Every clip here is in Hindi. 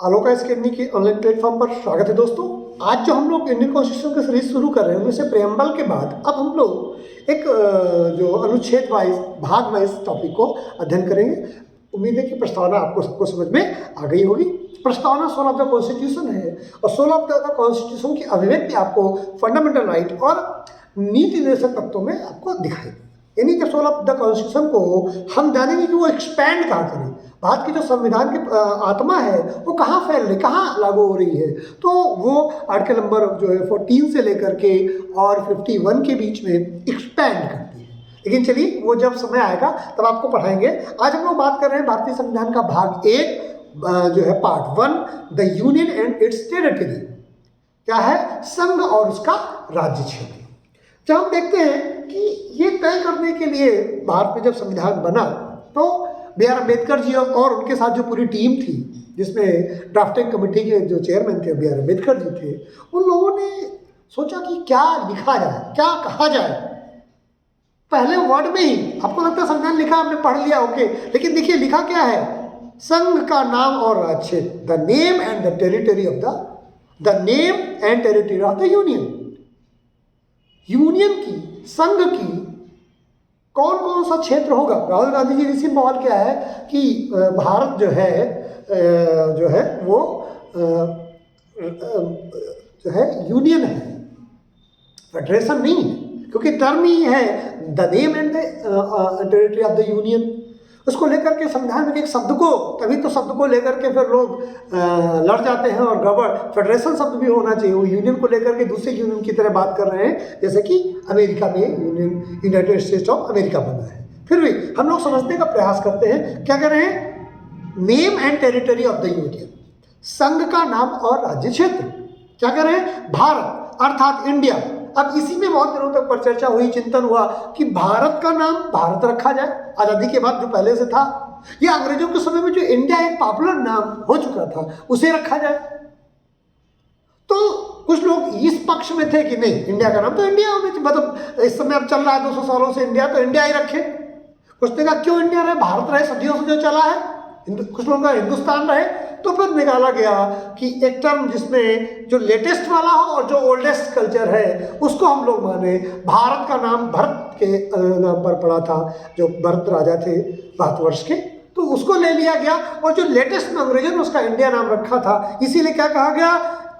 आलोक एकेडमी के ऑनलाइन प्लेटफॉर्म पर स्वागत है दोस्तों। आज जो हम लोग इंडियन कॉन्स्टिट्यूशन की सीरीज शुरू कर रहे हैं, उनमें से प्रेम्बल के बाद अब हम लोग एक जो अनुच्छेद वाइज भाग वाइज टॉपिक को अध्ययन करेंगे। उम्मीद है कि प्रस्तावना आपको सबको समझ में आ गई होगी। प्रस्तावना सोल ऑफ द कॉन्स्टिट्यूशन है और सोल ऑफ द कॉन्स्टिट्यूशन की अभिव्यक्ति आपको फंडामेंटल राइट और नीति निर्देशक तत्वों में आपको दिखाई देगी। यानी कि सोल ऑफ द कॉन्स्टिट्यूशन को हम जानेंगे कि वो एक्सपैंड कहाँ करें, भारत की जो संविधान की आत्मा है वो कहाँ फैल रही, कहाँ लागू हो रही है। तो वो आर्टिकल नंबर जो है 14 से लेकर के और 51 के बीच में एक्सपैंड करती है। लेकिन चलिए वो जब समय आएगा तब आपको पढ़ाएंगे। आज हम लोग बात कर रहे हैं भारतीय संविधान का भाग 1 जो है part 1, the union and it's territory. क्या है? संघ और उसका राज्य क्षेत्र। जब हम देखते हैं कि ये तय करने के लिए भारत में जब संविधान बना तो B.R. अम्बेडकर जी और उनके साथ जो पूरी टीम थी, जिसमें ड्राफ्टिंग कमेटी के जो चेयरमैन थे B.R. अम्बेडकर जी थे, उन लोगों ने सोचा कि क्या लिखा जाए, क्या कहा जाए। पहले वर्ड में ही आपको लगता है संविधान लिखा, आपने पढ़ लिया, ओके, लेकिन देखिए लिखा क्या है? संघ का नाम और राज्य, the name and the territory of the name and territory of the union. Union की, संघ की कौन कौन सा क्षेत्र होगा। राहुल गांधी जी इसी सवाल क्या है कि भारत जो है वो जो है यूनियन है, फेडरेशन नहीं है, क्योंकि टर्म ही है the name and the territory of the union. उसको लेकर के संविधान में एक शब्द को, तभी तो शब्द को लेकर के फिर लोग लड़ जाते हैं और गड़बड़। फेडरेशन शब्द भी होना चाहिए। वो यूनियन को लेकर के दूसरे यूनियन की तरह बात कर रहे हैं, जैसे कि अमेरिका में यूनाइटेड स्टेट्स ऑफ अमेरिका बना है। फिर भी हम लोग समझने का प्रयास करते हैं। क्या कर रहे हैं? Name and territory of the union, संघ का नाम और राज्य क्षेत्र। क्या कर रहे हैं? भारत अर्थात इंडिया। अब इसी में बहुत दिनों तक पर चर्चा हुई, चिंतन हुआ कि भारत का नाम भारत रखा जाए, आज़ादी के बाद जो पहले से था, या अंग्रेजों के समय में जो इंडिया एक पॉपुलर नाम हो चुका था उसे रखा जाए। तो कुछ लोग इस पक्ष में थे कि नहीं, इंडिया का नाम तो इंडिया में, मतलब इस समय अब चल रहा है 200 सालों से इंडिया, तो इंडिया ही रखे। कुछ ने कहा क्यों इंडिया रहे, भारत रहे, सदियों से जो चला है। कुछ लोगों का हिंदुस्तान रहे। तो फिर निकाला गया कि एक टर्म जिसमें जो लेटेस्ट वाला हो और जो ओल्डेस्ट कल्चर है उसको हम लोग माने। भारत का नाम भरत के नाम पर पड़ा था, जो भरत राजा थे भारतवर्ष के, तो उसको ले लिया गया। और जो लेटेस्ट में अंग्रेजों ने उसका इंडिया नाम रखा था, इसीलिए क्या कहा गया?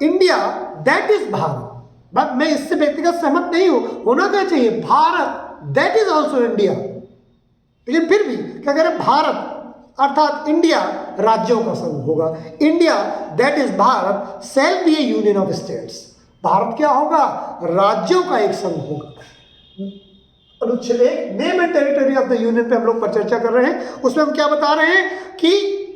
India that is Bharat. But मैं इससे व्यक्तिगत सहमत नहीं हूं, होना क्या चाहिए? Bharat that is also India. लेकिन फिर भी क्या कह रहे? भारत अर्थात इंडिया राज्यों का संघ होगा। India that is Bharat shall be A union of states. Bharat क्या होगा? राज्यों का एक संघ होगा। अनुच्छेद 1 name and territory of the union पे हम लोग पर चर्चा कर रहे हैं। उसमें हम क्या बता रहे हैं कि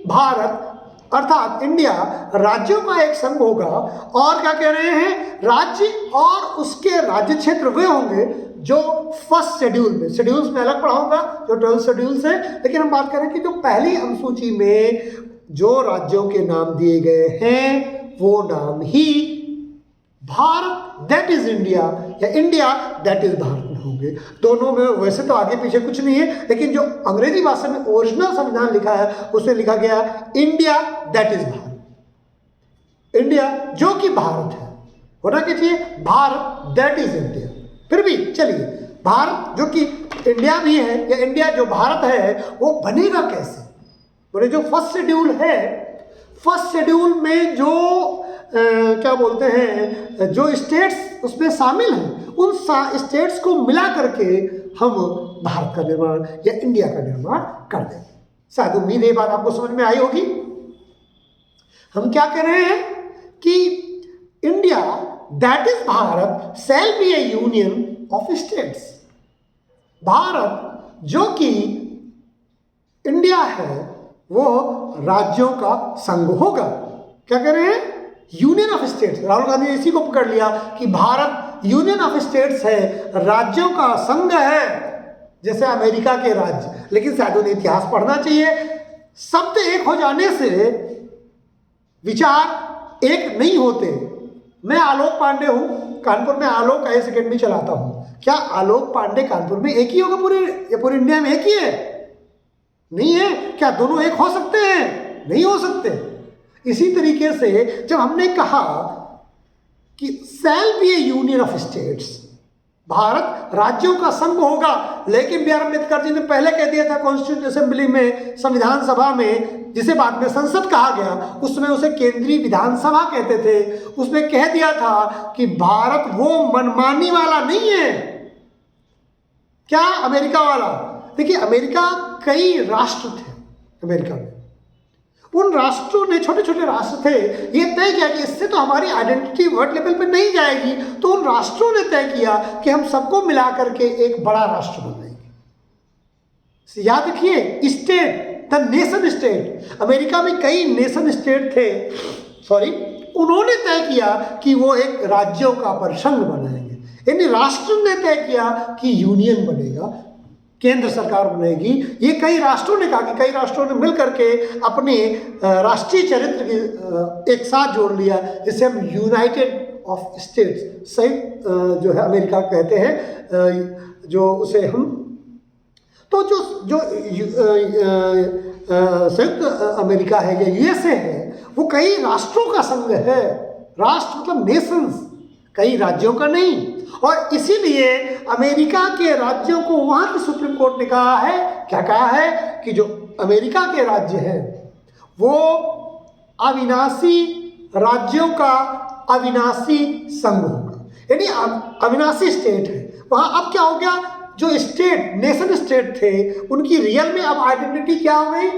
भारत अर्थात इंडिया राज्यों का एक संघ होगा। और क्या कह रहे हैं? राज्य और उसके राज्य क्षेत्र वे होंगे जो फर्स्ट शेड्यूल में, शेड्यूल्स में अलग पढ़ाऊंगा जो 12 शेड्यूल्स है, लेकिन हम बात करें कि जो पहली अनुसूची में जो राज्यों के नाम दिए गए हैं वो नाम ही भारत दैट इज इंडिया या इंडिया दैट इज भारत में होंगे। दोनों में वैसे तो आगे पीछे कुछ नहीं है, लेकिन जो अंग्रेजी भाषा में ओरिजिनल संविधान लिखा है उसमें लिखा गया India that is Bharat. India जो कि भारत है, होना क्या चाहिए? Bharat that is India. फिर भी चलिए, भारत जो कि इंडिया भी है या इंडिया जो भारत है वो बनेगा कैसे? बोले जो फर्स्ट शेड्यूल है, फर्स्ट शेड्यूल में जो क्या बोलते हैं, जो स्टेट्स उसमें शामिल हैं, उन स्टेट्स को मिला करके हम भारत का निर्माण या इंडिया का निर्माण कर देंगे। शायद उम्मीद है बात आपको समझ में आई होगी। हम क्या कह रहे हैं कि India that is Bharat shall be A union of states. Bharat जो कि इंडिया है वो राज्यों का संघ होगा। क्या कह रहे हैं? Union of states. Rahul Gandhi ने इसी को पकड़ लिया कि भारत यूनियन ऑफ स्टेट्स है, राज्यों का संघ है, जैसे अमेरिका के राज्य। लेकिन शायद उन्हें इतिहास पढ़ना चाहिए। शब्द एक हो जाने से विचार एक नहीं होते। मैं आलोक पांडे हूं, कानपुर में आलोक आईएएस अकेडमी चलाता हूं। क्या आलोक पांडे कानपुर में एक ही होगा? पूरे इंडिया में एक ही है? नहीं है। क्या दोनों एक हो सकते हैं? नहीं हो सकते। इसी तरीके से जब हमने कहा कि shall be A union of states, Bharat राज्यों का संघ होगा, लेकिन बी आर अम्बेडकर जी ने पहले कह दिया था कॉन्स्टिट्यूशन असेंबली में, संविधान सभा में, जिसे बाद में संसद कहा गया, उसमें उसे केंद्रीय विधानसभा कहते थे, उसमें कह दिया था कि भारत वो मनमानी वाला नहीं है। क्या? अमेरिका वाला। देखिए, अमेरिका कई राष्ट्र थे अमेरिका में, उन राष्ट्रों ने, छोटे छोटे राष्ट्र थे, ये तय किया कि इससे तो हमारी आइडेंटिटी वर्ल्ड लेवल पे नहीं जाएगी, तो उन राष्ट्रों ने तय किया कि हम सबको मिला करके एक बड़ा राष्ट्र बनाएंगे। याद रखिए, state, the nation state, America में कई नेशन स्टेट थे, उन्होंने तय किया कि वो एक राज्यों का परिसंघ बनाएंगे, यानी राष्ट्र ने तय किया कि यूनियन बनेगा, केंद्र सरकार बनेगी। ये कई राष्ट्रों ने कहा कि कई राष्ट्रों ने मिलकर के अपने राष्ट्रीय चरित्र की एक साथ जोड़ लिया, जिसे हम यूनाइटेड ऑफ स्टेट्स सही जो है अमेरिका कहते हैं, जो उसे हम तो जो संयुक्त अमेरिका है या यूएसए है, वो कई राष्ट्रों का संघ है। राष्ट्र मतलब नेशंस, कई राज्यों का नहीं। और इसीलिए अमेरिका के राज्यों को वहाँ की सुप्रीम कोर्ट ने कहा है, क्या कहा है, कि जो अमेरिका के राज्य हैं वो अविनाशी राज्यों का अविनाशी संघ होगा, यानी अविनाशी स्टेट है वहाँ। अब क्या हो गया, जो स्टेट, नेशन स्टेट थे, उनकी रियल में अब आइडेंटिटी क्या हो गई,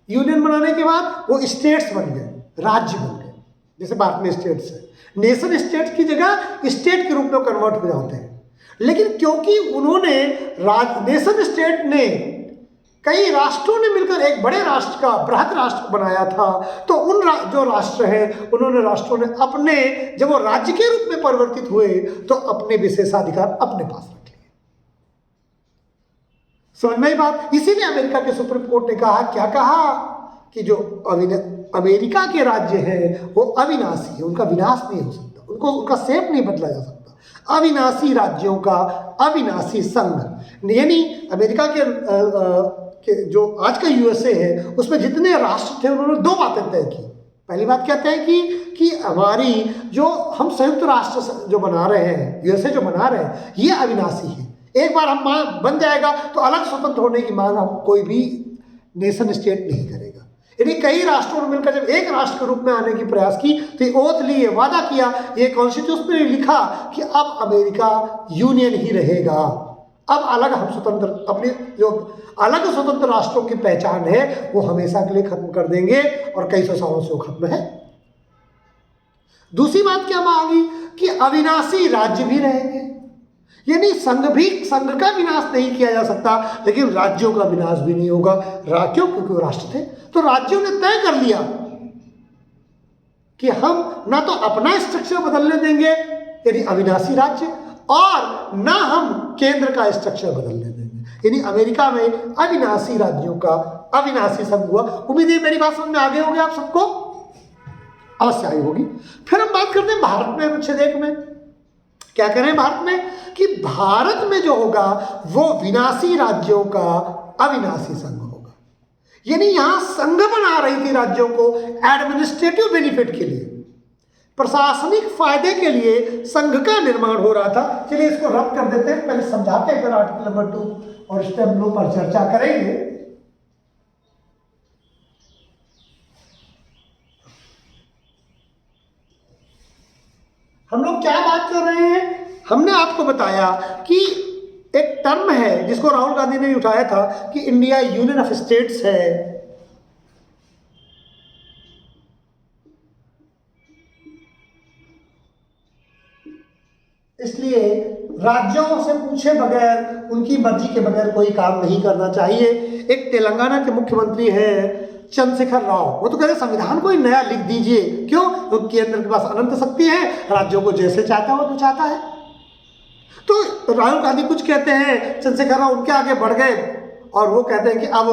यूनियन बनाने के बाद वो स्टेट्स बन गए, राज्य बन गए। जैसे भारत में स्टेट्स है, नेशन स्टेट की जगह स्टेट के रूप में कन्वर्ट हो जाते हैं। लेकिन क्योंकि उन्होंने नेशन स्टेट ने, कई राष्ट्रों ने मिलकर एक बड़े राष्ट्र का, बृहद राष्ट्र बनाया था, तो उन जो राष्ट्र हैं, उन्होंने राष्ट्रों ने अपने, जब वो राज्य के रूप में परिवर्तित हुए, तो अपने विशेषाधिकार अपने पास रख लिए। समझ में आई बात? इसीलिए अमेरिका के सुप्रीम कोर्ट ने कहा, क्या कहा, कि जो अमेरिका के राज्य हैं वो अविनाशी है, उनका विनाश नहीं हो सकता, उनको उनका शेप नहीं बदला जा सकता। अविनाशी राज्यों का अविनाशी संघ, यानी अमेरिका के जो आज का यूएसए है, उसमें जितने राष्ट्र थे, उन्होंने दो बातें तय की। पहली बात क्या तय की कि हमारी जो हम संयुक्त राष्ट्र जो बना रहे हैं, यूएसए जो बना रहे हैं, ये अविनाशी है। एक बार हम बन जाएगा तो अलग स्वतंत्र होने की मांग हम कोई भी नेशन स्टेट नहीं करेगा। यानी कई राष्ट्रों ने मिलकर जब एक राष्ट्र के रूप में आने की प्रयास की, तो ओथ लिए, वादा किया, ये कॉन्स्टिट्यूशन में लिखा कि अब अमेरिका यूनियन ही रहेगा, अब अलग हम स्वतंत्र, अपने जो अलग स्वतंत्र राष्ट्रों की पहचान है वो हमेशा के लिए खत्म कर देंगे, और कई सौ सालों से वो खत्म है। दूसरी बात क्या मांगी कि अविनाशी राज्य भी रहेंगे, यानी संघ का विनाश नहीं किया जा सकता, लेकिन राज्यों का विनाश भी नहीं होगा। क्यों? क्योंकि वो राष्ट्र थे, तो राज्यों ने तय कर लिया कि हम ना तो अपना स्ट्रक्चर बदलने देंगे, यानी अविनाशी राज्य, और ना हम केंद्र का स्ट्रक्चर बदलने देंगे, यानी अमेरिका में अविनाशी राज्यों का अविनाशी संघ हुआ। उम्मीद है मेरी बात समझ में आगे होगी, आप सबको अवश्य आई होगी। फिर हम बात करते हैं भारत में अनुच्छेद 1 में क्या करें, भारत में कि भारत में जो होगा वो विनाशी राज्यों का अविनाशी संघ होगा, यानी यहां संघ बना रही थी राज्यों को एडमिनिस्ट्रेटिव बेनिफिट के लिए, प्रशासनिक फायदे के लिए संघ का निर्माण हो रहा था। चलिए इसको रब कर देते हैं, पहले समझाते हैं, फिर आर्टिकल नंबर 2 और इस पर हम लोग पर चर्चा करेंगे। हम लोग क्या बात कर रहे हैं, हमने आपको बताया कि एक टर्म है जिसको राहुल गांधी ने उठाया था कि इंडिया यूनियन ऑफ स्टेट्स है। इसलिए राज्यों से पूछे बगैर, उनकी मर्जी के बगैर कोई काम नहीं करना चाहिए। एक तेलंगाना के मुख्यमंत्री हैं चंद्रशेखर राव, वो तो कह रहे संविधान को ही नया लिख दीजिए। क्यों? तो केंद्र के पास अनंत शक्ति है, राज्यों को जैसे चाहता है वो तो चाहता है। तो राहुल गांधी कुछ कहते हैं, चंद्रशेखर राव उनके आगे बढ़ गए और वो कहते हैं कि अब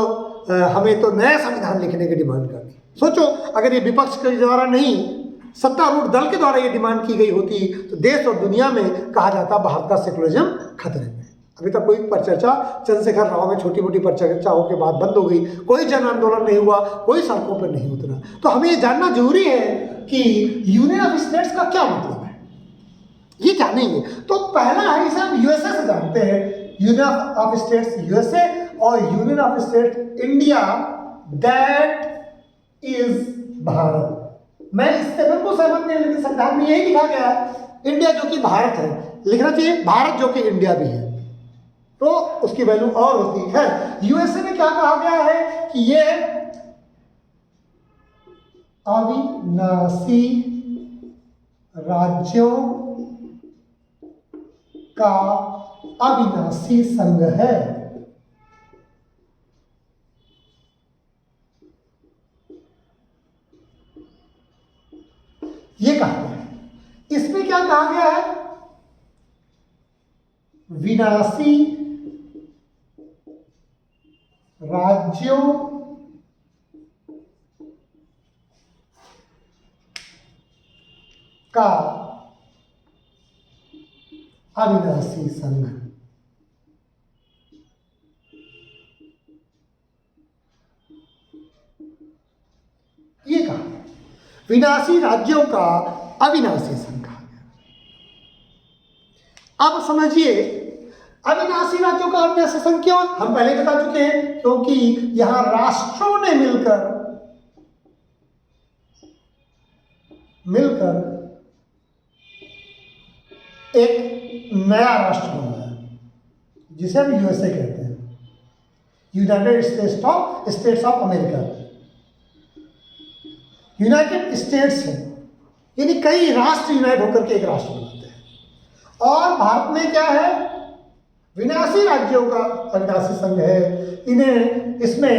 हमें तो नया संविधान लिखने की डिमांड करनी। सोचो अगर ये विपक्ष के द्वारा नहीं, सत्तारूढ़ दल के द्वारा ये डिमांड की गई होती तो देश और दुनिया में कहा जाता भारत का सेकुलरिज्म खतरे में। अभी तक कोई परिचर्चा चंद्रशेखर राव में छोटी मोटी परिचर्चाओं के बाद बंद हो गई, कोई जन आंदोलन नहीं हुआ, कोई सड़कों पर नहीं उतरा। तो हमें ये जानना जरूरी है कि यूनियन ऑफ स्टेट्स का क्या मतलब है, ये जानेंगे। तो पहला है, इसे हम यूएसए से जानते हैं, यूनियन ऑफ स्टेट्स यूएसए और union of states India, that is Bharat. मैं इससे बिल्कुल सहमत नहीं, लेकिन संविधान में यही लिखा गया है इंडिया जो कि भारत है, लिखना चाहिए भारत जो कि इंडिया भी है, तो उसकी वैल्यू और होती है। यूएसए में क्या कहा गया है कि ये अविनाशी राज्यों का अविनाशी संघ है। ये कहा गया है। इसमें क्या कहा गया है, विनाशी राज्यों का अविनाशी संघ। ये कहा विनाशी राज्यों का अविनाशी संघ कहा गया। अब समझिए अविनाशी राज्यों का अविनाशी संघ क्यों, हम पहले बता चुके हैं, क्योंकि यहां राष्ट्रों ने मिलकर एक नया राष्ट्र बनाया जिसे हम यूएसए कहते हैं, United states of America. United states है, यानी कई राष्ट्र यूनाइट होकर के एक राष्ट्र बनाते हैं। और भारत में क्या है, विनाशी राज्यों का अविनाशी संघ है। इन्हें इसमें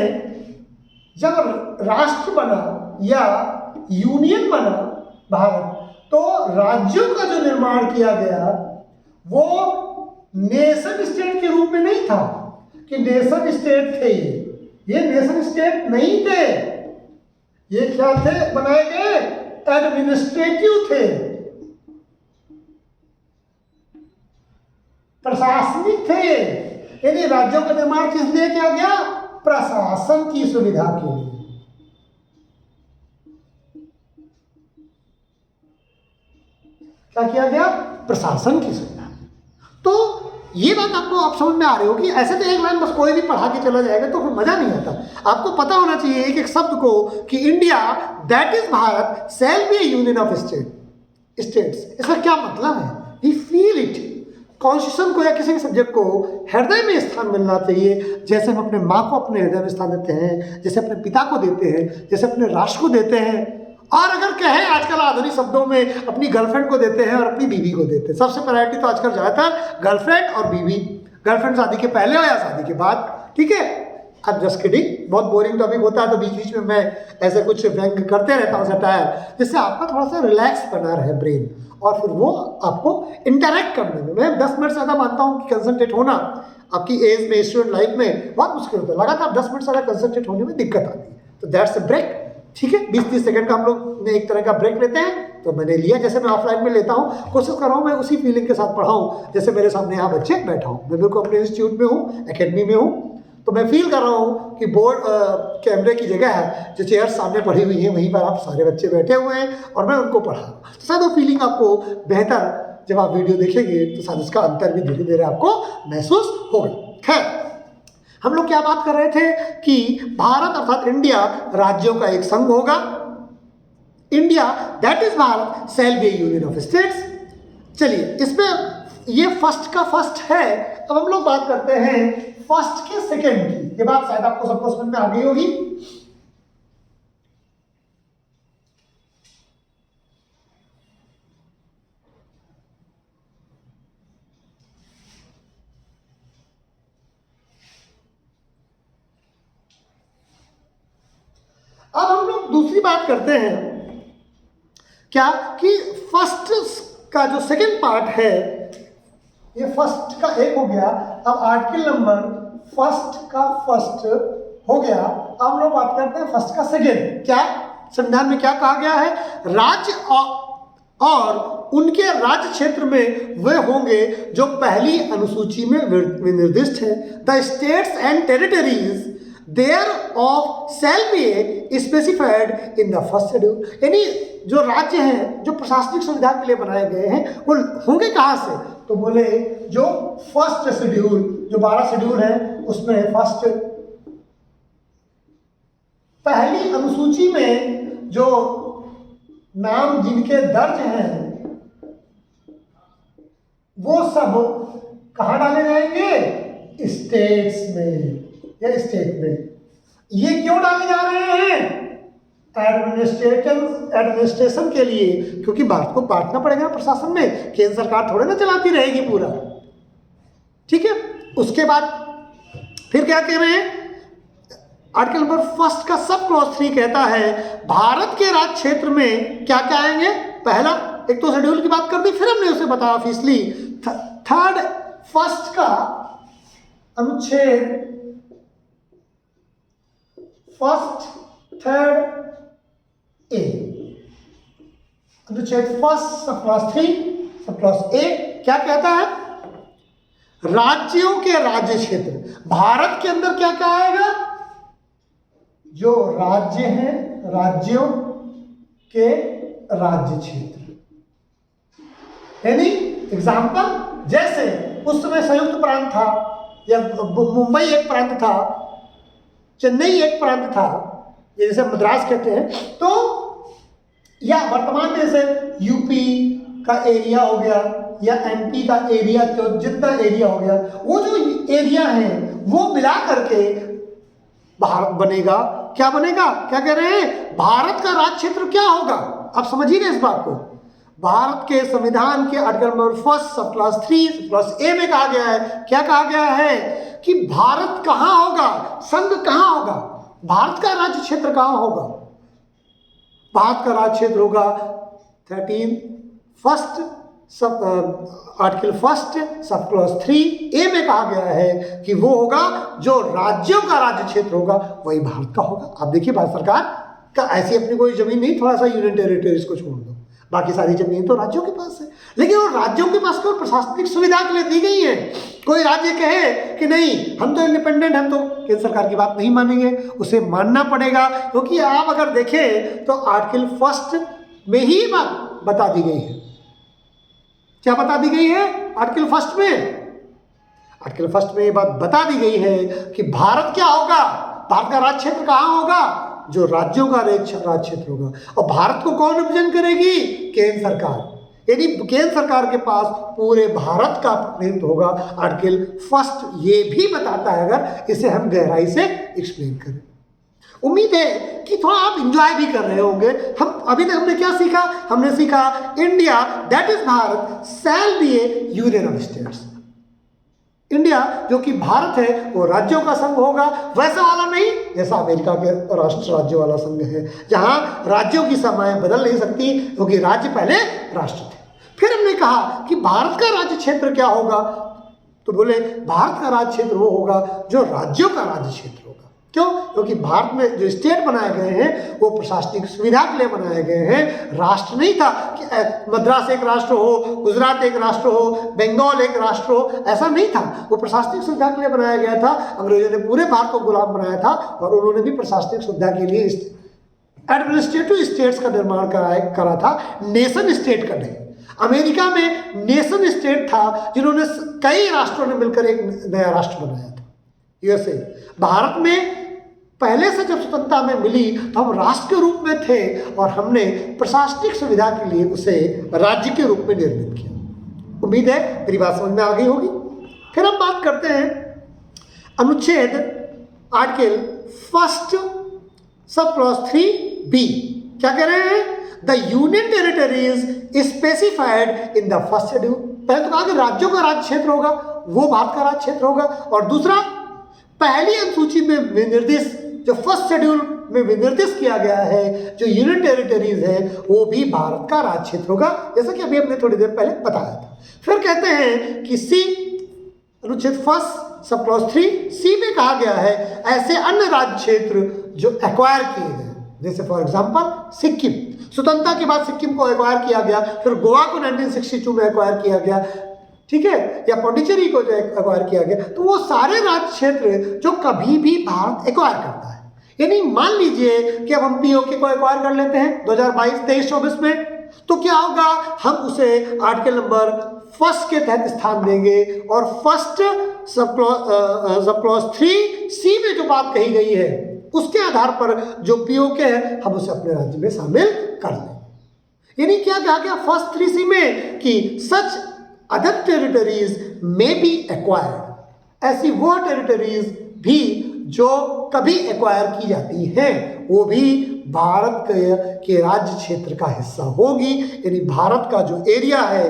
जब राष्ट्र बना या यूनियन बना भारत, तो राज्यों का जो निर्माण किया गया वो नेशन स्टेट के रूप में नहीं था कि नेशन स्टेट थे, ये नेशन स्टेट नहीं थे, ये क्या थे, बनाए गए एडमिनिस्ट्रेटिव थे, प्रशासनिक थे। यानी राज्यों का निर्माण किस लिए किया गया, प्रशासन की सुविधा के लिए। क्या किया गया, प्रशासन की सुविधा। तो ये बात आपको आप समझ में आ रही होगी। ऐसे तो एक लाइन बस कोई भी पढ़ा के चला जाएगा तो फिर मजा नहीं आता। आपको पता होना चाहिए एक एक शब्द को कि India that is Bharat shall be A union of states. इसका क्या मतलब है, वी फील इट। कॉन्स्टिट्यूशन को या किसी सब्जेक्ट को हृदय में स्थान मिलना चाहिए, जैसे हम अपने माँ को अपने हृदय में स्थान देते हैं, जैसे अपने पिता को देते हैं, जैसे अपने राष्ट्र को देते हैं, और अगर कहें आजकल आधुनिक शब्दों में अपनी गर्लफ्रेंड को देते हैं और अपनी बीवी को देते हैं। सबसे प्रायोरिटी तो आजकल ज़्यादातर गर्लफ्रेंड और बीवी, गर्लफ्रेंड शादी के पहले हो या शादी के बाद, ठीक है। अब जस्ट किडिंग, बहुत बोरिंग टॉपिक होता है तो बीच बीच में मैं ऐसे कुछ व्यंग करते रहता हूँ सटायर, जिससे आपका थोड़ा सा रिलैक्स बना रहे ब्रेन, और फिर वो आपको इंटरेक्ट करने में, मैं 10 मिनट से ज़्यादा मानता हूँ कि कंसंट्रेट होना आपकी एज में, स्टूडेंट लाइफ में बहुत मुश्किल होता है। लगातार 10 मिनट से ज़्यादा कंसंट्रेट होने में दिक्कत आती है, तो दैट्स अ ब्रेक, ठीक है। 20-30 सेकंड का हम लोग ने एक तरह का ब्रेक लेते हैं, तो मैंने लिया, जैसे मैं ऑफलाइन में लेता हूँ। कोशिश कर रहा हूँ मैं उसी फीलिंग के साथ पढ़ाऊँ जैसे मेरे सामने यहाँ बच्चे बैठा हूँ। मैं बिल्कुल अपने इंस्टीट्यूट में हूँ, एकेडमी में हूँ, तो मैं फील कर रहा हूँ कि बोर्ड कैमरे की जगह है, जो चेयर सामने पड़ी हुई है वहीं पर आप सारे बच्चे बैठे हुए हैं और मैं उनको पढ़ा रहा हूँ। तो शायद वो फीलिंग आपको बेहतर, जब आप वीडियो देखेंगे तो शायद उसका अंतर भी धीरे धीरे आपको महसूस होगा। खैर, हम लोग क्या बात कर रहे थे कि भारत अर्थात इंडिया राज्यों का एक संघ होगा। India that is Bharat shall be A union of states. चलिए, इसमें ये फर्स्ट का फर्स्ट है। अब हम लोग बात करते हैं फर्स्ट के सेकंड की। ये बात शायद आपको सबको समझ में आ गई होगी। अब हम लोग दूसरी बात करते हैं क्या कि फर्स्ट का जो सेकंड पार्ट है, ये फर्स्ट का एक हो गया। अब आर्टिकल नंबर फर्स्ट का फर्स्ट हो गया। अब हम लोग बात करते हैं फर्स्ट का सेकंड। क्या संविधान में क्या कहा गया है, राज्य और उनके राज्य क्षेत्र में वे होंगे जो पहली अनुसूची में विनिर्दिष्ट है। The states and territories thereof shall be specified in the first schedule. यानी जो राज्य हैं जो प्रशासनिक सुविधा के लिए बनाए गए हैं वो होंगे कहाँ से, तो बोले जो फर्स्ट शेड्यूल, जो 12 शेड्यूल है उसमें फर्स्ट पहली अनुसूची में जो नाम जिनके दर्ज हैं वो सब कहाँ डाले जाएंगे, स्टेट्स में या स्टेट में। ये क्यों डाले जा रहे हैं, एडमिनिस्ट्रेशन के लिए, क्योंकि बात को बांटना पड़ेगा प्रशासन में, केंद्र सरकार थोड़े ना चलाती रहेगी पूरा, ठीक है। उसके बाद फिर क्या कह रहे हैं, आर्टिकल नंबर फर्स्ट का सब क्लॉज 3 कहता है भारत के राज्य क्षेत्र में क्या क्या आएंगे। पहला, एक तो शेड्यूल की बात कर दी, फिर हमने उसे बताया ऑफिसली। थर्ड, फर्स्ट का अनुच्छेद फर्स्ट, थर्ड ए, अनुच्छेद first sub clause 3 sub clause A क्या कहता है, राज्यों के राज्य क्षेत्र। भारत के अंदर क्या क्या आएगा, जो राज्य हैं राज्यों के राज्य क्षेत्र। यानी एग्जाम्पल, जैसे उस समय संयुक्त प्रांत था या मुंबई एक प्रांत था, चेन्नई एक प्रांत था, जैसे मद्रास कहते हैं, तो या वर्तमान में जैसे यूपी का एरिया हो गया या एमपी का एरिया, तो जितना एरिया हो गया, वो जो एरिया है वो मिला करके भारत बनेगा। क्या बनेगा, क्या कह रहे हैं, भारत का राज्य क्षेत्र क्या होगा। आप समझिए इस बात को, भारत के संविधान के article number first sub clause 3 sub clause A में कहा गया है, क्या कहा गया है कि भारत कहाँ होगा, संघ कहाँ होगा, भारत का राज्य क्षेत्र कहाँ होगा। भारत का राज्य क्षेत्र होगा 13 first sub article first sub clause 3 ए में कहा गया है कि वो होगा जो राज्यों का राज्य क्षेत्र होगा वही भारत का होगा। आप देखिए भारत सरकार का ऐसी अपनी कोई जमीन नहीं, थोड़ा सा यूनियन टेरिटरीज को छोड़ दो, बाकी सारी जमीन तो राज्यों के पास है, लेकिन वो राज्यों के पास केवल प्रशासनिक सुविधा के लिए दी गई है। कोई राज्य कहे कि नहीं हम तो इंडिपेंडेंट, हम तो केंद्र सरकार की बात नहीं मानेंगे, उसे मानना पड़ेगा, क्योंकि आप अगर देखें तो आर्टिकल फर्स्ट में ही बात बता दी गई है। क्या बता दी गई है आर्टिकल फर्स्ट में, आर्टिकल फर्स्ट में ये बात बता दी गई है कि भारत क्या होगा, भारत का राज्य क्षेत्र कहाँ होगा, जो राज्यों का राज्य क्षेत्र होगा। और भारत को कौन रिप्रेजेंट करेगी, केंद्र सरकार, यानी केंद्र सरकार के पास पूरे भारत का प्रतिनिधित्व होगा। आर्टिकल फर्स्ट ये भी बताता है, अगर इसे हम गहराई से एक्सप्लेन करें। उम्मीद है कि थोड़ा आप इंजॉय भी कर रहे होंगे। हम अभी तक हमने क्या सीखा, हमने सीखा India that is Bharat shall be A union of states. India जो कि भारत है वो राज्यों का संघ होगा, वैसा वाला नहीं जैसा अमेरिका के राष्ट्र राज्यों वाला संघ है, जहां राज्यों की सीमाएं बदल नहीं सकती क्योंकि राज्य पहले राष्ट्र थे। फिर हमने कहा कि भारत का राज्य क्षेत्र क्या होगा, तो बोले भारत का राज्य क्षेत्र वो होगा जो राज्यों का राज्य क्षेत्र होगा। क्यों, क्योंकि भारत में जो स्टेट बनाए गए हैं वो प्रशासनिक सुविधा के लिए बनाए गए हैं, राष्ट्र नहीं था कि मद्रास एक राष्ट्र हो, गुजरात एक राष्ट्र हो, बंगाल एक राष्ट्र हो, ऐसा नहीं था। वो प्रशासनिक सुविधा के लिए बनाया गया था। अंग्रेजों ने पूरे भारत को गुलाम बनाया था और उन्होंने भी प्रशासनिक सुविधा के लिए एडमिनिस्ट्रेटिव स्टेट्स का निर्माण करा था, नेशन स्टेट का नहीं। अमेरिका में नेशन स्टेट था, जिन्होंने कई राष्ट्रों ने मिलकर एक नया राष्ट्र बनाया था, यूएसए। भारत में पहले से जब स्वतंत्रता में मिली तो हम राष्ट्र के रूप में थे और हमने प्रशासनिक सुविधा के लिए उसे राज्य के रूप में निर्मित किया। उम्मीद है मेरी बात समझ में आ गई होगी। फिर हम बात करते हैं अनुच्छेद article first sub clause 3B। क्या कह रहे हैं, the union territories specified in the first schedule. पहले तो कहा कि राज्यों का राज्य क्षेत्र होगा, वो भारत का राज्य क्षेत्र होगा, और दूसरा पहली अनुसूची में विनिर्दिष्ट जो फर्स्ट शेड्यूल में विनिर्दिष्ट किया गया है जो यूनियन टेरिटरीज है वो भी भारत का राज्य क्षेत्र होगा, जैसा कि अभी हमने थोड़ी देर पहले बताया था। फिर कहते हैं कि सी अनुच्छेद फर्स्ट सब क्लॉज 3C में कहा गया है ऐसे अन्य राज्य क्षेत्र जो एक्वायर किए गए, जैसे फॉर एग्जांपल सिक्किम, स्वतंत्रता के बाद सिक्किम को एक्वायर किया गया, फिर गोवा को 1962 में एक्वायर किया गया, ठीक है, या पौंडीचेरी को जो एक्वायर किया गया। तो वो सारे राज्य क्षेत्र जो कभी भी भारत एक्वायर करता है। यानी मान लीजिए कि अब हम पीओके को एक्वायर कर लेते हैं 2022-23-24 में, तो क्या होगा, हम उसे आर्टिकल नंबर 1 के तहत स्थान देंगे और फर्स्ट सब क्लॉज 3C में जो बात कही गई है उसके आधार पर जो पीओके है हम उसे अपने राज्य में शामिल कर लें। यानी क्या कहा गया फर्स्ट 3C में कि सच अदर टेरिटरीज में बी एक्वायर्ड, ऐसी वो टेरिटरीज भी जो कभी एक्वायर की जाती हैं वो भी भारत के राज्य क्षेत्र का हिस्सा होगी। यानी भारत का जो एरिया है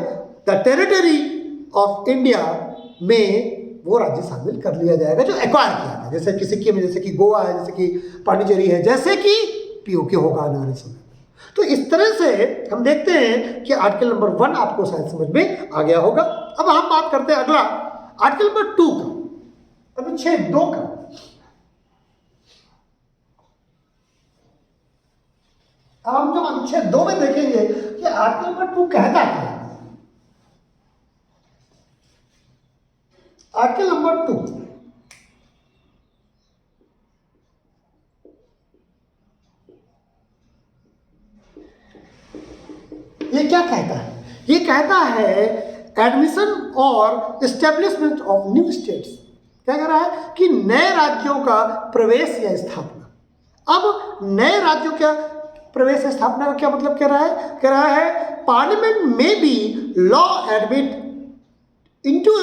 द टेरिटरी ऑफ इंडिया में वो राज्य शामिल कर लिया जाएगा जो एक्वायर किया था, जैसे कि सिक्किम है, जैसे कि गोवा है, जैसे कि पांडिचेरी है, जैसे कि पीओके होगा आने वाले समय। तो इस तरह से हम देखते हैं कि आर्टिकल नंबर 1 आपको शायद समझ में आ गया होगा। अब हम बात करते हैं अगला आर्टिकल नंबर 2 का, अनुच्छेद 2 का। अब हम जब अनुच्छेद 2 में देखेंगे कि आर्टिकल नंबर 2 कहता क्या है। आर्टिकल नंबर 2 ये क्या कहता है? ये कहता है एडमिशन और एस्टेब्लिशमेंट ऑफ न्यू स्टेट्स। क्या कह रहा है कि नए राज्यों का प्रवेश या स्थापना। अब नए राज्यों का प्रवेश या स्थापना का क्या मतलब कह रहा है पार्लियामेंट में by law admit into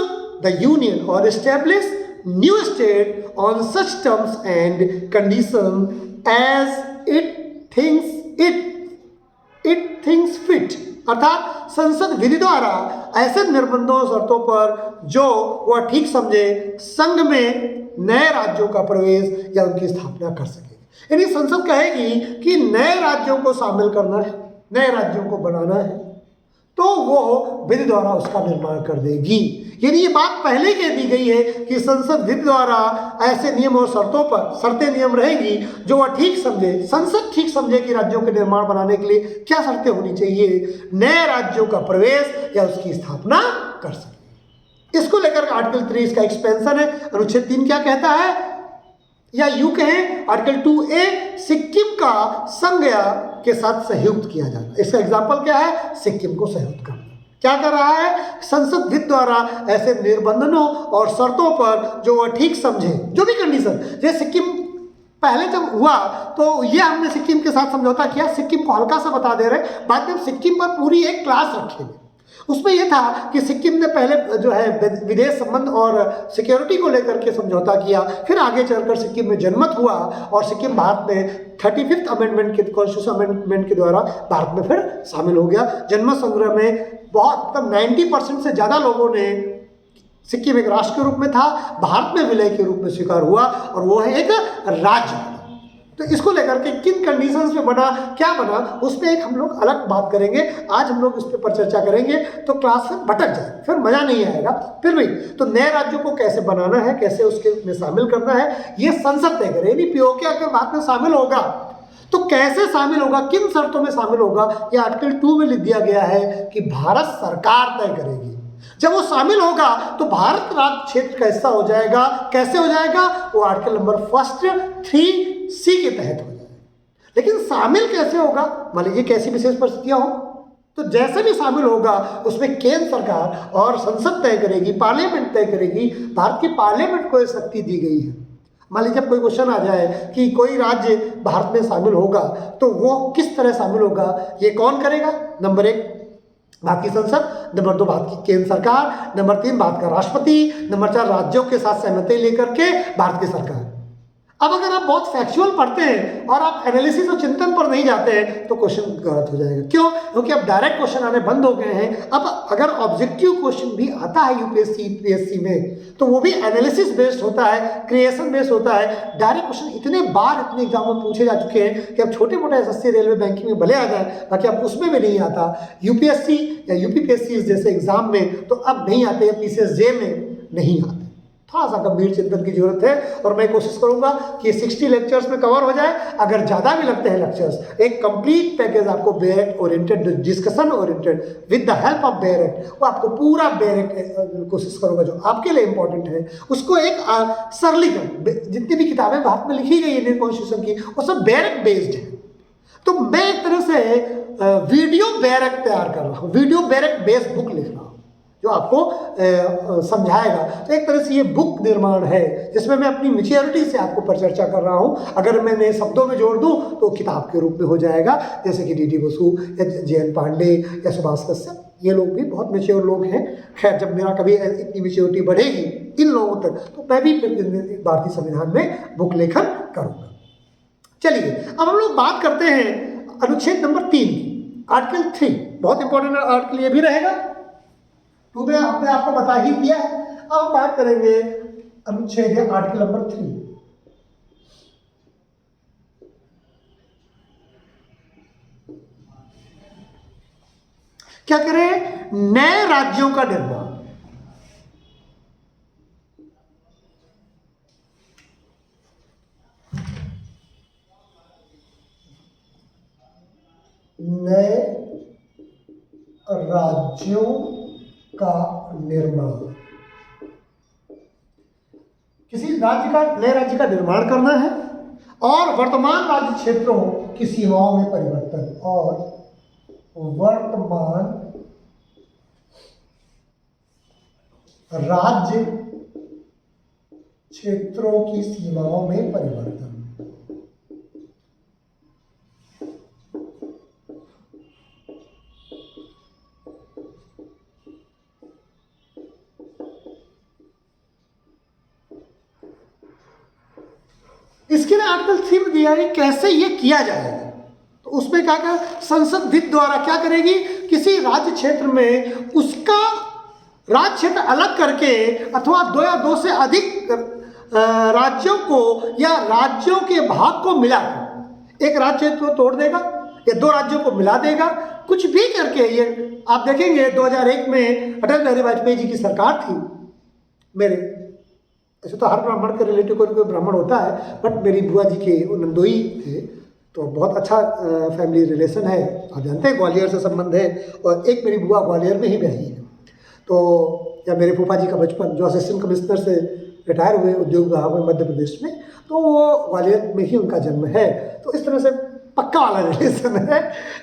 the union और establish new state on such terms and condition as it thinks fit. अर्थात संसद विधि द्वारा ऐसे निर्बंधों शर्तों पर जो वह ठीक समझे संघ में नए राज्यों का प्रवेश या उनकी स्थापना कर सके। यानी संसद कहेगी कि नए राज्यों को शामिल करना है, नए राज्यों को बनाना है, तो वो विधि द्वारा उसका निर्माण कर देगी। यानी ये बात पहले कह दी गई है कि संसद विधि द्वारा ऐसे नियम और शर्तें नियम रहेंगी जो वह ठीक समझे, संसद ठीक समझे कि राज्यों के निर्माण बनाने के लिए क्या शर्तें होनी चाहिए, नए राज्यों का प्रवेश या उसकी स्थापना कर सके। इसको लेकर आर्टिकल 3 इसका एक्सपेंशन है। अनुच्छेद 3 क्या कहता है, या यूं कहें आर्टिकल 2A सिक्किम का संघ के साथ सहयुक्त किया जाना। इसका एग्जाम्पल क्या है, सिक्किम को सहयुक्त करना। क्या कर रहा है, संसद विधि द्वारा ऐसे निर्बंधनों और शर्तों पर जो वह ठीक समझे, जो भी कंडीशन, जैसे सिक्किम पहले जब हुआ तो ये हमने सिक्किम के साथ समझौता किया, सिक्किम को हल्का सा बता दे रहे, बाद में हम सिक्किम पर पूरी एक क्लास रखेंगे। उसमें यह था कि सिक्किम ने पहले जो है विदेश संबंध और सिक्योरिटी को लेकर के समझौता किया, फिर आगे चलकर सिक्किम में जनमत हुआ और सिक्किम भारत में 35th अमेंडमेंट के कॉन्स्टिट्यूशन अमेंडमेंट के द्वारा भारत में फिर शामिल हो गया। जनमत संग्रह में बहुत 90% से ज़्यादा लोगों ने सिक्किम एक राष्ट्र के रूप में था, भारत में विलय के रूप में स्वीकार हुआ और वो है एक राज्य। तो इसको लेकर के किन कंडीशंस में बना, क्या बना, उस पर एक हम लोग अलग बात करेंगे। आज हम लोग इस पर चर्चा करेंगे तो क्लास में भटक जाए, फिर मजा नहीं आएगा। फिर भी तो नए राज्यों को कैसे बनाना है, कैसे उसके में शामिल करना है, ये संसद तय करे। यानी पीओके अगर बाद में शामिल होगा तो कैसे शामिल होगा, किन शर्तों में शामिल होगा, ये आर्टिकल 2 में लिख दिया गया है कि भारत सरकार तय करेगी। जब वो शामिल होगा तो भारत राज्य क्षेत्र का हिस्सा हो जाएगा। कैसे हो जाएगा, वो आर्टिकल नंबर 3C के तहत हो जाएगा। लेकिन शामिल कैसे होगा, मान लीजिए कैसी विशेष परिस्थितियां हो, तो जैसे भी शामिल होगा उसमें केंद्र सरकार और संसद तय करेगी, पार्लियामेंट तय करेगी। भारत की पार्लियामेंट को यह शक्ति दी गई है। मान लीजिए जब कोई क्वेश्चन आ जाए कि कोई राज्य भारत में शामिल होगा तो वो किस तरह शामिल होगा, ये कौन करेगा, नंबर 1 भारत की संसद, नंबर 2 भारत की केंद्र सरकार, नंबर 3 भारत का राष्ट्रपति, नंबर 4 राज्यों के साथ सहमति लेकर के भारत की सरकार। अब अगर आप बहुत फैक्चुअल पढ़ते हैं और आप एनालिसिस और चिंतन पर नहीं जाते हैं तो क्वेश्चन गलत हो जाएगा। क्यों? क्योंकि अब डायरेक्ट क्वेश्चन आने बंद हो गए हैं। अब अगर ऑब्जेक्टिव क्वेश्चन भी आता है यूपीएससी यूपीएससी में तो वो भी एनालिसिस बेस्ड होता है, क्रिएशन बेस्ड होता है। डायरेक्ट क्वेश्चन इतने बार इतने एग्जाम में पूछे जा चुके हैं कि अब छोटे मोटे एसएससी रेलवे बैंकिंग में भले आ जाए, बाकी अब उसमें भी नहीं आता। यूपीएससी या यूपीपीएससी जैसे एग्जाम में तो अब नहीं आते, पीसीएसजे में नहीं आते। थोड़ा सा गंभीर चिंतन की जरूरत है, और मैं कोशिश करूंगा कि 60 लेक्चर्स में कवर हो जाए। अगर ज़्यादा भी लगते हैं लेक्चर्स, एक कंप्लीट पैकेज आपको bare act oriented, discussion oriented with the help of bare act, वो आपको पूरा बेयर एक्ट कोशिश करूंगा जो आपके लिए इंपॉर्टेंट है उसको एक सरलीकरण, जितनी भी किताबें भारत में लिखी गई इंडियन कॉन्स्टिट्यूशन की वो सब बेयर एक्ट बेस्ड है। तो मैं एक तरह से वीडियो बेयर एक्ट तैयार कर रहा हूँ, video bare act based book लिख रहा हूँ जो आपको समझाएगा। तो एक तरह से ये बुक निर्माण है जिसमें मैं अपनी मैच्योरिटी से आपको परिचर्चा कर रहा हूँ। अगर मैंने शब्दों में जोड़ दूँ तो किताब के रूप में हो जाएगा, जैसे कि डी बसु या JN पांडे या सुभाष कश्यप, ये लोग भी बहुत मैच्योर लोग हैं। खैर, जब मेरा कभी इतनी मैच्योरिटी बढ़ेगी इन लोगों तक तो मैं भी फिर भारतीय संविधान में बुक लेखन करूँगा। चलिए अब हम लोग बात करते हैं अनुच्छेद नंबर 3 की, आर्टिकल 3। बहुत इंपॉर्टेंट आर्टिकल ये भी रहेगा, तो मैं आपने आपको बता ही दिया है। अब हम बात करेंगे अनुच्छेद आर्टिकल नंबर 3। क्या करें? नए राज्यों का निर्माण। नए राज्यों का निर्माण, किसी राज्य का, नए राज्य का निर्माण करना है, और वर्तमान राज्य क्षेत्रों की सीमाओं में परिवर्तन, और वर्तमान राज्य क्षेत्रों की सीमाओं में परिवर्तन। इसके लिए आर्टिकल 3 में दिया है कैसे ये किया जाएगा। तो उसमें क्या क्या संसद वित्त द्वारा क्या करेगी, किसी राज्य क्षेत्र में उसका राज्य क्षेत्र अलग करके अथवा 2 या 2 से अधिक राज्यों को या राज्यों के भाग को मिलाकर एक राज्य क्षेत्र को तोड़ देगा या 2 राज्यों को मिला देगा, कुछ भी करके। ये आप देखेंगे 2001 में अटल बिहारी वाजपेयी जी की सरकार थी। मेरे ऐसे तो हर ब्राह्मण के रिलेटिव कोई ब्राह्मण होता है, बट मेरी बुआ जी के वो नंदोई थे, तो बहुत अच्छा फैमिली रिलेशन है। आप जानते हैं ग्वालियर से संबंध है, और एक मेरी बुआ ग्वालियर में ही ब्याही है। तो या मेरे फूफा जी का बचपन जो असिस्टेंट कमिश्नर से रिटायर हुए उद्योग विभाग में मध्य प्रदेश में, तो वो ग्वालियर में ही उनका जन्म है। तो इस तरह से पक्का वाला रिलेशन है,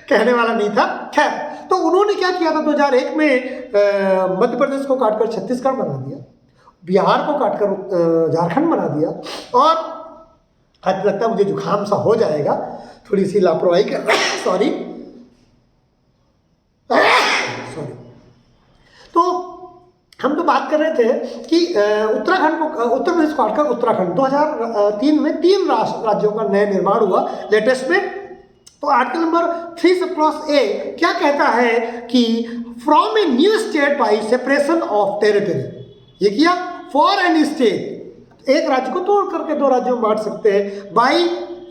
कहने वाला नहीं था। खैर, तो उन्होंने क्या किया था 2001 में मध्य प्रदेश को काटकर छत्तीसगढ़ बना दिया, बिहार को काटकर झारखंड बना दिया, और आज लगता है मुझे जुकाम सा हो जाएगा, थोड़ी सी लापरवाही कर सॉरी। तो हम तो बात कर रहे थे कि उत्तराखंड को, उत्तर प्रदेश को काटकर उत्तराखंड, 2003 में 3 राज्यों का नया निर्माण हुआ लेटेस्ट में। तो article number 3 sub clause A क्या कहता है कि from a new state by separation of territory. ये किया फॉर एनी स्टेट, एक राज्य को तोड़ करके 2 राज्यों में बांट सकते हैं। बाय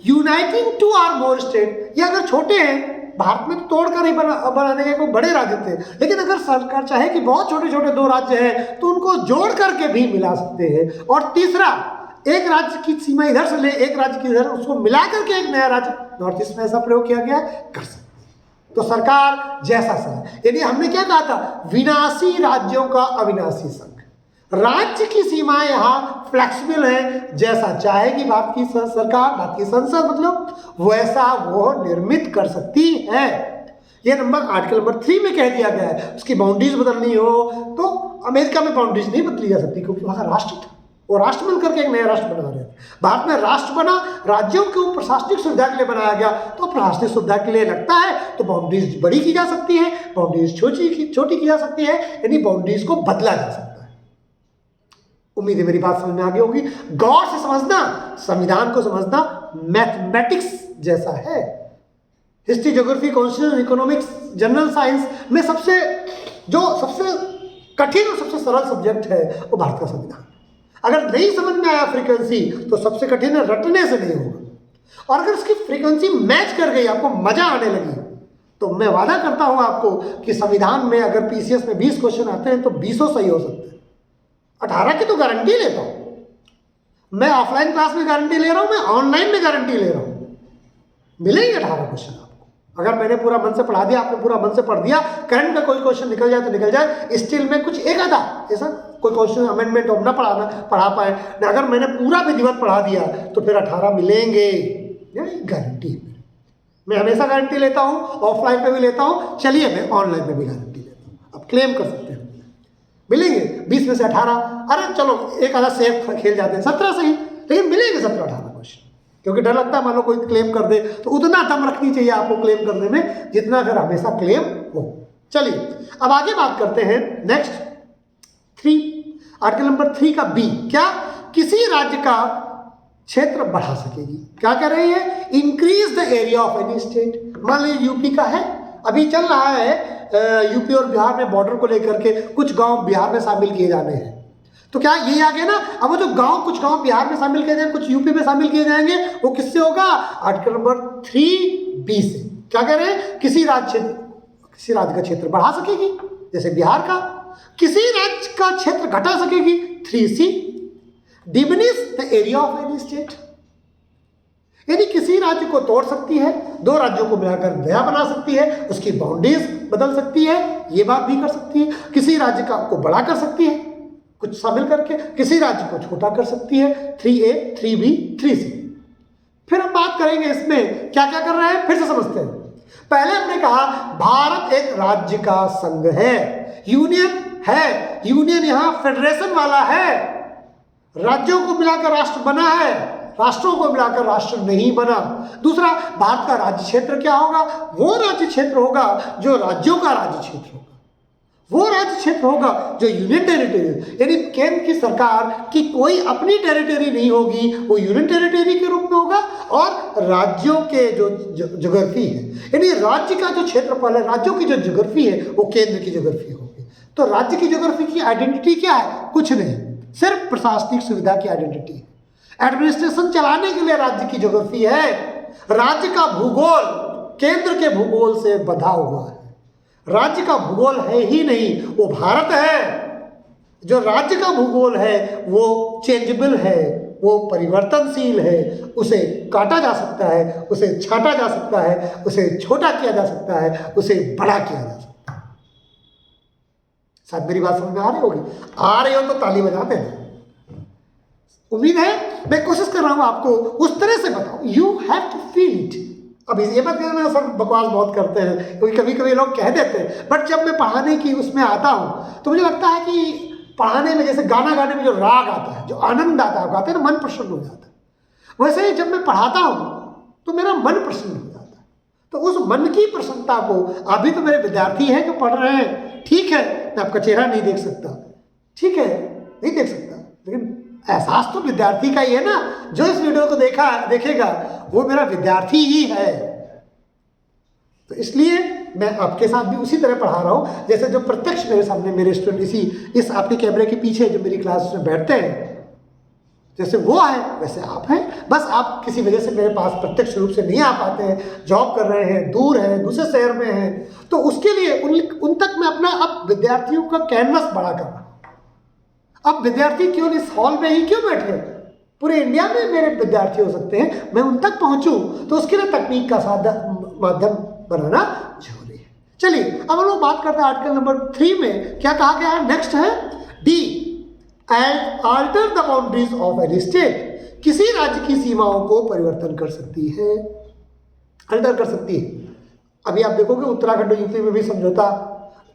यूनाइटिंग 2 और मोर स्टेट, ये अगर छोटे हैं, भारत में तो तोड़कर ही बनाने के कोई बड़े राज्य थे, लेकिन अगर सरकार चाहे कि बहुत छोटे छोटे 2 राज्य हैं तो उनको जोड़ करके भी मिला सकते हैं। और तीसरा, एक राज्य की सीमा इधर से ले, एक राज्य की इधर, उसको मिला करके एक नया राज्य, नॉर्थ ईस्ट में ऐसा प्रयोग किया गया, कर सकते। तो सरकार जैसा सा, यानी हमने क्या कहा था, विनाशी राज्यों का अविनाशी संघ। राज्य की सीमाएं यहाँ फ्लेक्सिबल है, जैसा चाहेगी भारत की सरकार, भारत की संसद मतलब, वैसा वो निर्मित कर सकती है। ये आर्टिकल नंबर 3 में कह दिया गया है। उसकी बाउंड्रीज बदलनी हो तो अमेरिका में बाउंड्रीज नहीं बदली जा सकती, क्योंकि वहाँ राष्ट्र था, वो राष्ट्र मिल करके एक नया राष्ट्र बना रहे थे। भारत में राष्ट्र बना, राज्यों के ऊपर प्रशासनिक सुविधा के लिए बनाया गया, तो प्रशासनिक सुविधा के लिए लगता है तो बाउंड्रीज बड़ी की जा सकती है, बाउंड्रीज छोटी की जा सकती है, यानी बाउंड्रीज को बदला जा सकता है। उम्मीद है मेरी बात समझ में आ गई होगी। गौर से समझना, संविधान को समझना मैथमेटिक्स जैसा है। History, geography, constitution, economics, general science में सबसे कठिन और सबसे सरल सब्जेक्ट है वो भारत का संविधान। अगर नहीं समझ में आया फ्रीक्वेंसी तो सबसे कठिन है, रटने से नहीं होगा। और अगर इसकी फ्रीक्वेंसी मैच कर गई, आपको मजा आने लगी, तो मैं वादा करता हूं आपको कि संविधान में अगर PCS में 20 क्वेश्चन आते हैं तो 20 सही हो सकते हैं। 18 की तो गारंटी लेता हूँ मैं, ऑफलाइन क्लास में गारंटी ले रहा हूँ, मैं ऑनलाइन में गारंटी ले रहा हूँ, मिलेंगे 18 क्वेश्चन आपको। अगर मैंने पूरा मन से पढ़ा दिया, आपने पूरा मन से पढ़ दिया, करंट का कोई क्वेश्चन निकल जाए तो निकल जाए, स्टिल में कुछ एक आधा ऐसा कोई क्वेश्चन अमेंडमेंट हम ना पढ़ा पाए ना, अगर मैंने पूरा विधिवत पढ़ा दिया तो फिर 18 मिलेंगे, गारंटी है। मैं हमेशा गारंटी लेता हूँ, ऑफलाइन पे भी लेता हूँ, चलिए मैं ऑनलाइन में भी गारंटी लेता हूँ। अब क्लेम कर सकते हैं, मिलेंगे 20 में से 18, अरे चलो एक आधा सेफ खेल जाते हैं 17 से ही, लेकिन मिलेंगे 17-18 क्वेश्चन, क्योंकि डर लगता है मान लो कोई क्लेम कर दे, तो उतना दम रखनी चाहिए आपको क्लेम करने में जितना फिर हमेशा क्लेम हो। चलिए अब आगे बात करते हैं नेक्स्ट 3, आर्टिकल नंबर 3 का बी, क्या किसी राज्य का क्षेत्र बढ़ा सकेगी। क्या कह रही है, increase the area of any state. मान लीजिए यूपी का है, अभी चल रहा है यूपी और बिहार में बॉर्डर को लेकर के कुछ गांव बिहार में शामिल किए जाने हैं, तो क्या ये आ गया ना, अब वो जो गांव कुछ गांव बिहार में शामिल किए जाएंगे, कुछ यूपी में शामिल किए जाएंगे, वो किससे होगा, आर्टिकल नंबर 3B से। क्या कह रहे हैं, किसी राज्य का क्षेत्र बढ़ा सकेगी, जैसे बिहार का, किसी राज्य का क्षेत्र घटा सकेगी 3C, diminish the area of any state, यानी किसी राज्य को तोड़ सकती है, 2 राज्यों को मिलाकर नया बना सकती है, उसकी बाउंड्रीज बदल सकती है, ये बात भी कर सकती है, किसी राज्य का को बड़ा कर सकती है कुछ शामिल करके, किसी राज्य को छोटा कर सकती है, 3A 3B 3C। फिर हम बात करेंगे इसमें क्या क्या कर रहे हैं, फिर से समझते हैं। पहले हमने कहा भारत एक राज्य का संघ है, यूनियन है, यूनियन यहां फेडरेशन वाला है, राज्यों को मिलाकर राष्ट्र बना है, राष्ट्रों को मिलाकर राष्ट्र नहीं बना। दूसरा, भारत का राज्य क्षेत्र क्या होगा, वो राज्य क्षेत्र होगा जो राज्यों का राज्य क्षेत्र होगा, वो राज्य क्षेत्र होगा जो यूनियन टेरिटरी, यानी केंद्र की सरकार की कोई अपनी टेरिटरी नहीं होगी, वो यूनियन टेरिटरी के रूप में होगा, और राज्यों के जो ज्योग्राफी है, यानी राज्य का जो क्षेत्रफल है, राज्यों की जो ज्योग्राफी है वो केंद्र की ज्योग्राफी होगी। तो राज्य की ज्योग्राफी की आइडेंटिटी क्या है, कुछ नहीं, सिर्फ प्रशासनिक सुविधा की आइडेंटिटी है। एडमिनिस्ट्रेशन चलाने के लिए राज्य की ज्योग्राफी है, राज्य का भूगोल केंद्र के भूगोल से बंधा हुआ है, राज्य का भूगोल है ही नहीं, वो भारत है। जो राज्य का भूगोल है वो चेंजेबल है, वो परिवर्तनशील है, उसे काटा जा सकता है, उसे छाटा जा सकता है, उसे छोटा किया जा सकता है, उसे बड़ा किया जा सकता है। शायद मेरी बात समझ में आ रही होगी, आ रही हो तो ताली बजाते हैं। उम्मीद है मैं कोशिश कर रहा हूं आपको उस तरह से बताऊं, you have to feel it. अब ये मत कहना सर बकवास बहुत करते हैं, क्योंकि कभी कभी लोग कह देते हैं, बट जब मैं पढ़ाने की उसमें आता हूं तो मुझे लगता है कि पढ़ाने में, जैसे गाना गाने में जो राग आता है, जो आनंद आता है, गाते हैं ना, मन प्रसन्न हो जाता है, वैसे ही जब मैं पढ़ाता हूं तो मेरा मन प्रसन्न हो जाता है। तो उस मन की प्रसन्नता को, अभी तो मेरे विद्यार्थी हैं जो पढ़ रहे हैं, ठीक है मैं आपका चेहरा नहीं देख सकता, ठीक है नहीं देख सकता, लेकिन एहसास तो विद्यार्थी का ही है ना, जो इस वीडियो को देखेगा वो मेरा विद्यार्थी ही है। तो इसलिए मैं आपके साथ भी उसी तरह पढ़ा रहा हूं, जैसे जो प्रत्यक्ष मेरे सामने मेरे स्टूडेंट इस आपके कैमरे के पीछे जो मेरी क्लास में बैठते हैं, जैसे वो है वैसे आप हैं, बस आप किसी वजह से मेरे पास प्रत्यक्ष रूप से नहीं आ पाते हैं, जॉब कर रहे हैं, दूर हैं, दूसरे शहर में हैं, तो उसके लिए उन तक मैं अपना अब विद्यार्थियों का कैनवस बड़ा कर रहा हूं। अब विद्यार्थी क्यों इस हॉल में ही क्यों बैठे, पूरे इंडिया में मेरे विद्यार्थी हो सकते हैं, मैं उन तक पहुंचूं, तो उसके लिए तकनीक का माध्यम बनाना जरूरी है। चलिए अब हम लोग बात करते हैं आर्टिकल नंबर 3 में क्या कहा गया है। नेक्स्ट है D, and alter the boundaries of any state, किसी राज्य की सीमाओं को परिवर्तन कर सकती है, अल्टर कर सकती है। अभी आप देखोगे उत्तराखंड और यूपी में भी समझौता,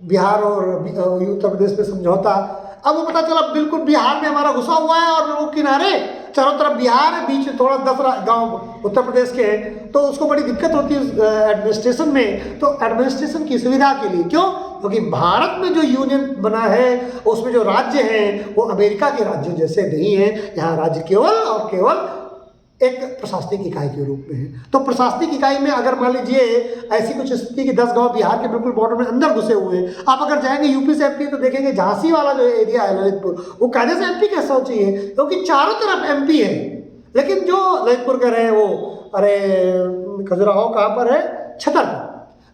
बिहार और उत्तर प्रदेश में समझौता। अब वो पता चला बिल्कुल बिहार में हमारा घुसा हुआ है और लोग किनारे, चारों तरफ बिहार है, बीच में थोड़ा 10 गांव उत्तर प्रदेश के हैं, तो उसको बड़ी दिक्कत होती है एडमिनिस्ट्रेशन में। तो एडमिनिस्ट्रेशन की सुविधा के लिए, क्यों, क्योंकि भारत में जो यूनियन बना है उसमें जो राज्य हैं वो अमेरिका के राज्यों जैसे नहीं है, यहाँ राज्य केवल और केवल एक प्रशासनिक इकाई के रूप में है। तो प्रशासनिक इकाई में अगर मान लीजिए ऐसी कुछ स्थिति कि 10 गांव बिहार के बिल्कुल बॉर्डर में अंदर घुसे हुए हैं, आप अगर जाएंगे यूपी से एमपी तो देखेंगे झांसी वाला जो एरिया है ललितपुर, वो कायदे से एमपी कैसा हो चाहिए, क्योंकि चारों तरफ एमपी है, लेकिन जो ललितपुर का रहे वो, अरे खजुराहो कहाँ पर है, छतरपुर,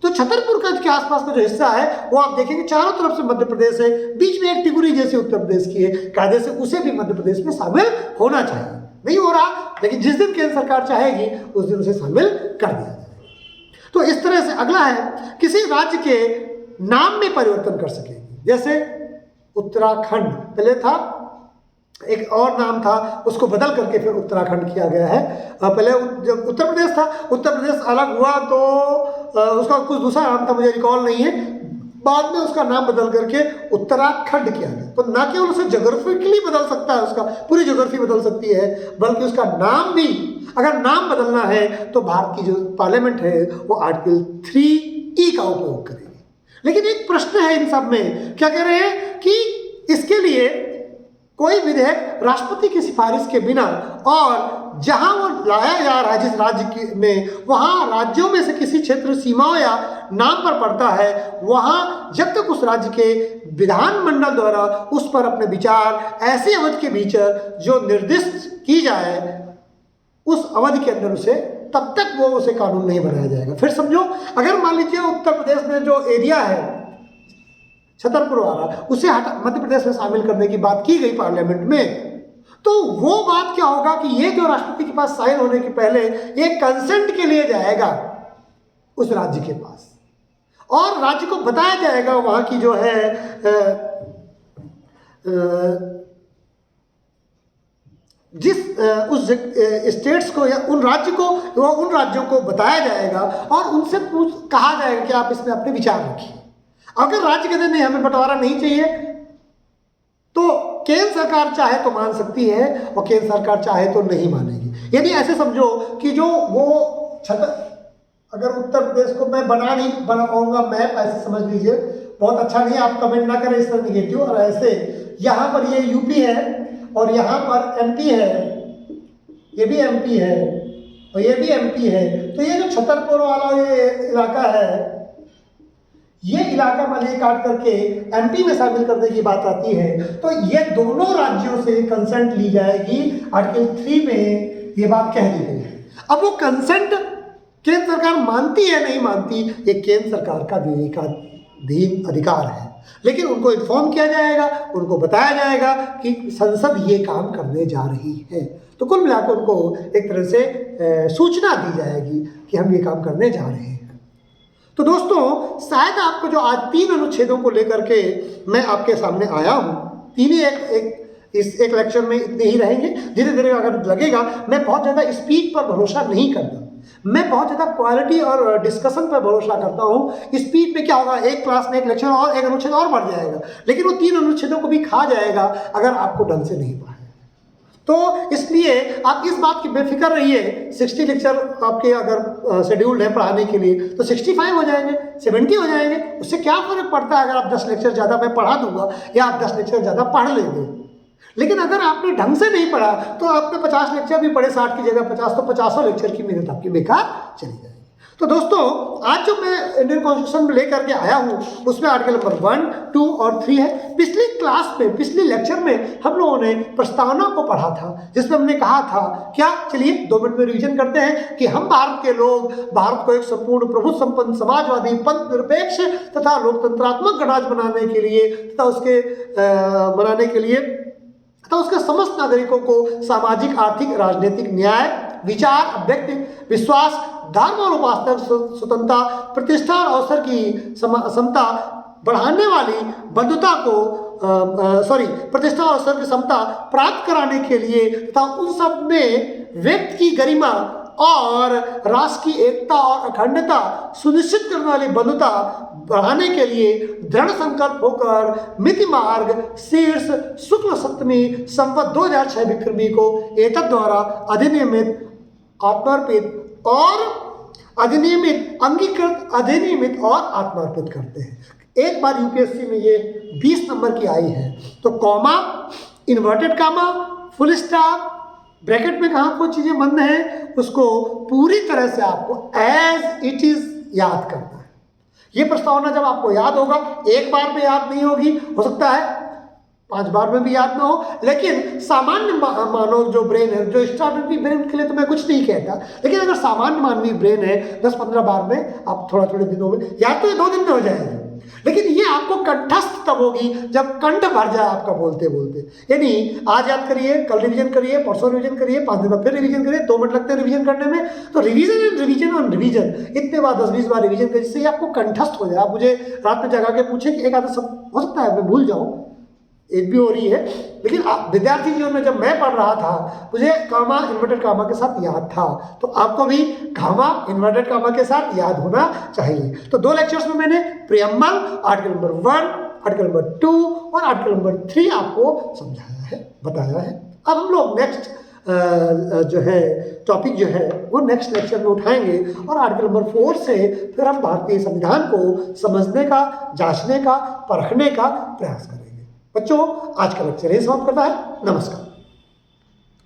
तो छतरपुर का के आसपास का जो हिस्सा है वो आप देखेंगे चारों तरफ से मध्य प्रदेश है, बीच में एक टिकुरी जैसी उत्तर प्रदेश की है, कायदे से उसे भी मध्य प्रदेश में शामिल होना चाहिए। नहीं हो रहा, लेकिन जिस दिन केंद्र सरकार चाहेगी उस दिन उसे शामिल कर दिया जाएगा। तो इस तरह से अगला है किसी राज्य के नाम में परिवर्तन कर सकेगी। जैसे उत्तराखंड पहले था, एक और नाम था, उसको बदल करके फिर उत्तराखंड किया गया है। पहले जब उत्तर प्रदेश था, उत्तर प्रदेश अलग हुआ तो उसका कुछ दूसरा नाम था, मुझे रिकॉल नहीं है, बाद में उसका नाम बदल करके उत्तराखंड किया गया। तो ना केवल उसे ज्योग्राफिकली बदल सकता है, उसका पूरी ज्योग्राफी बदल सकती है, बल्कि उसका नाम भी, अगर नाम बदलना है तो भारत की जो पार्लियामेंट है वो आर्टिकल 3E का उपयोग करेगी। लेकिन एक प्रश्न है इन सब में, क्या कह रहे हैं कि इसके लिए कोई विधेयक राष्ट्रपति की सिफारिश के बिना और जहां वो लाया जा रहा है जिस राज्य में, वहां राज्यों में से किसी क्षेत्र सीमाओं या नाम पर पड़ता है, वहां जब तक उस राज्य के विधानमंडल द्वारा उस पर अपने विचार ऐसी अवधि के भीतर जो निर्दिष्ट की जाए उस अवधि के अंदर उसे, तब तक वो उसे कानून नहीं बनाया जाएगा। फिर समझो, अगर मान लीजिए उत्तर प्रदेश में जो एरिया है छतरपुर वाला, उसे मध्य प्रदेश में शामिल करने की बात की गई पार्लियामेंट में, तो वो बात क्या होगा कि ये जो राष्ट्रपति के पास साइन होने के पहले ये कंसेंट के लिए जाएगा उस राज्य के पास, और राज्य को बताया जाएगा वहां की जो है जिस उस स्टेट्स को या उन राज्यों को बताया जाएगा और उनसे कहा जाएगा कि आप इसमें अपने विचार रखिए। अगर राज्य कहते नहीं हमें बंटवारा नहीं चाहिए, तो केंद्र सरकार चाहे तो मान सकती है और केंद्र सरकार चाहे तो नहीं मानेगी। यानी ऐसे समझो कि जो वो अगर उत्तर प्रदेश को मैं नहीं बना पाऊंगा मैप, ऐसे समझ लीजिए, बहुत अच्छा नहीं, आप कमेंट ना करें इस तरह निगेटिव, और ऐसे यहाँ पर ये यूपी है और यहाँ पर एमपी है, ये भी एमपी है और ये भी एमपी है, तो ये जो छतरपुर वाला ये इलाका है, ये इलाका मान लीजिए काट करके एमपी में शामिल करने की बात आती है, तो ये दोनों राज्यों से कंसेंट ली जाएगी। आर्टिकल 3 में ये बात कह दी गई है। अब वो कंसेंट केंद्र सरकार मानती है नहीं मानती, ये केंद्र सरकार का विवेकाधीन अधिकार है, लेकिन उनको इन्फॉर्म किया जाएगा, उनको बताया जाएगा कि संसद ये काम करने जा रही है। तो कुल मिलाकर उनको एक तरह से सूचना दी जाएगी कि हम ये काम करने जा रहे हैं। तो दोस्तों, शायद आपको जो आज 3 अनुच्छेदों को लेकर के मैं आपके सामने आया हूँ, तीन ही इस एक लेक्चर में इतने ही रहेंगे। धीरे धीरे अगर लगेगा, मैं बहुत ज़्यादा स्पीड पर भरोसा नहीं करता, मैं बहुत ज़्यादा क्वालिटी और डिस्कशन पर भरोसा करता हूँ। स्पीड में क्या होगा, एक क्लास में एक लेक्चर और एक अनुच्छेद और बढ़ जाएगा, लेकिन वो 3 अनुच्छेदों को भी खा जाएगा अगर आपको ढंग से नहीं पढ़ा। तो इसलिए आप इस बात की बेफिक्र रहिए, 60 लेक्चर आपके अगर शेड्यूल्ड है पढ़ाने के लिए तो 65 हो जाएंगे, 70 हो जाएंगे, उससे क्या फ़र्क पड़ता है अगर आप 10 लेक्चर ज़्यादा मैं पढ़ा दूंगा या आप 10 लेक्चर ज़्यादा पढ़ लेंगे। लेकिन अगर आपने ढंग से नहीं पढ़ा तो आपने 50 लेक्चर भी पढ़े 60 की जगह 50, तो 50 लेक्चर की मेहनत आपकी बेकार चली जाएगी। तो दोस्तों, आज जो मैं इंडियन कॉन्स्टिट्यूशन में लेकर के आया हूँ उसमें आर्टिकल नंबर 1, 2 और 3 है। पिछली क्लास में, पिछले लेक्चर में हम लोगों ने प्रस्तावना को पढ़ा था, जिसमें हमने कहा था क्या, चलिए 2 मिनट में रिवीजन करते हैं कि हम भारत के लोग भारत को एक संपूर्ण प्रभुत्व संपन्न समाजवादी पंथ निरपेक्ष तथा लोकतंत्रात्मक गणराज्य बनाने के लिए तथा उसके समस्त नागरिकों को सामाजिक, आर्थिक, राजनीतिक न्याय, विचार, अभिव्यक्ति, विश्वास, धर्म और उपासना स्वतंत्रता, प्रतिष्ठा और अवसर की समता बढ़ाने वाली बंधुता को प्रतिष्ठा और अवसर की समता प्राप्त कराने के लिए तथा उन सब में व्यक्ति की गरिमा और राष्ट्र की एकता और अखंडता सुनिश्चित करने वाली बंधुता बढ़ाने के लिए दृढ़ संकल्प होकर मिति मार्ग शीर्ष शुक्ल सप्तमी संवत 2006 विक्रमी को एतद द्वारा अधिनियमित अंगीकृत और आत्मार्पित करते हैं। एक बार यूपीएससी में ये 20 नंबर की आई है, तो comma, inverted comma, full stop, bracket में कहाँ कोई चीज़ें बंद हैं, उसको पूरी तरह से आपको एज इट इज याद करना है। ये प्रस्तावना जब आपको याद होगा, एक बार में याद नहीं होगी, हो सकता है 5 बार में भी याद ना हो, लेकिन सामान्य मानव जो ब्रेन है, जो एक्स्ट्राऑर्डिनरी ब्रेन के लिए तो मैं कुछ नहीं कहता, लेकिन अगर सामान्य मानवीय ब्रेन है 10-15 बार में आप थोड़े दिनों में, या तो ये 2 दिन में हो जाएगा, लेकिन ये आपको कंठस्थ तब होगी जब कंठ भर जाए आपका बोलते बोलते। यानी आज याद करिए, कल रिवीजन करिए, परसों रिवीजन करिए, 5 दिन बाद फिर रिवीजन करिए, 2 मिनट लगते हैं रिवीजन करने में। तो रिवीजन एंड रिवीजन और रिवीजन इतने बार 10-20 बार रिवीजन करिए, जिससे आपको कंठस्थ हो जाए। आप मुझे रात में जगा के पूछे कि एक आधा सब हो सकता है मैं भूल जाऊँ, एक भी हो रही है, लेकिन विद्यार्थी जीवन में जब मैं पढ़ रहा था मुझे कामा इन्वर्टेड कामा के साथ याद था, तो आपको भी कामा इन्वर्टेड कामा के साथ याद होना चाहिए। तो 2 लेक्चर्स में मैंने preamble, article number 1, article number 2 और आर्टिकल नंबर 3 आपको समझाया है, बताया है। अब हम लोग नेक्स्ट जो है टॉपिक जो है वो नेक्स्ट लेक्चर में उठाएंगे और आर्टिकल नंबर 4 से फिर हम भारतीय संविधान को समझने का, जांचने का, परखने का प्रयास करेंगे। बच्चों, आज का लेक्चर यही समाप्त करता है। नमस्कार।